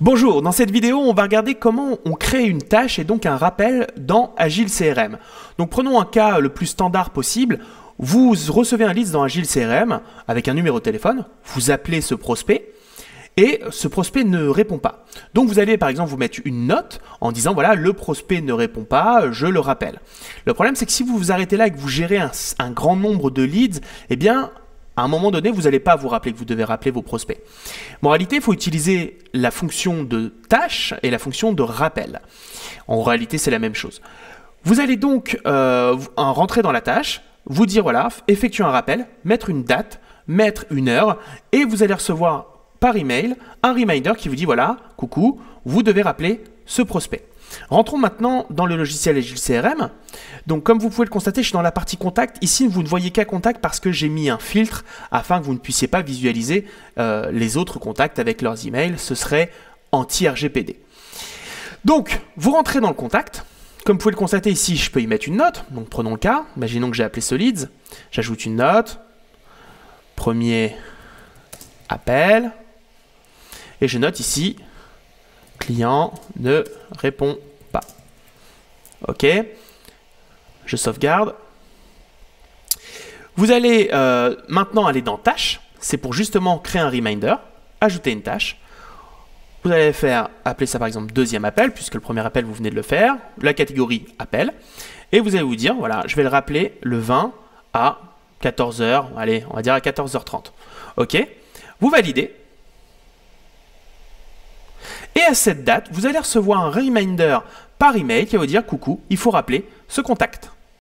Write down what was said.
Bonjour, dans cette vidéo, on va regarder comment on crée une tâche et donc un rappel dans Agile CRM. Donc prenons un cas le plus standard possible. Vous recevez un lead dans Agile CRM avec un numéro de téléphone, vous appelez ce prospect et ce prospect ne répond pas. Donc vous allez par exemple vous mettre une note en disant voilà, le prospect ne répond pas, je le rappelle. Le problème c'est que si vous vous arrêtez là et que vous gérez un grand nombre de leads, eh bien à un moment donné, vous n'allez pas vous rappeler que vous devez rappeler vos prospects. Moralité, il faut utiliser la fonction de tâche et la fonction de rappel. En réalité, c'est la même chose. Vous allez donc rentrer dans la tâche, vous dire voilà, effectuer un rappel, mettre une date, mettre une heure, et vous allez recevoir par email un reminder qui vous dit voilà, coucou, vous devez rappeler ce prospect. Rentrons maintenant dans le logiciel Agile CRM. Donc comme vous pouvez le constater, je suis dans la partie contact. Ici, vous ne voyez qu'un contact parce que j'ai mis un filtre afin que vous ne puissiez pas visualiser les autres contacts avec leurs emails. Ce serait anti-RGPD. Donc, vous rentrez dans le contact. Comme vous pouvez le constater ici, je peux y mettre une note. Donc prenons le cas. Imaginons que j'ai appelé ce leads. J'ajoute une note. Premier appel. Et je note ici, client ne répond pas. OK. Je sauvegarde. Vous allez maintenant aller dans tâche. C'est pour justement créer un reminder, ajouter une tâche. Vous allez appeler ça par exemple deuxième appel, puisque le premier appel vous venez de le faire. La catégorie appel. Et vous allez vous dire, voilà, je vais le rappeler le 20 à 14 h. Allez, on va dire à 14h30. OK. Vous validez. Et à cette date, vous allez recevoir un reminder par email qui va vous dire coucou, il faut rappeler ce contact.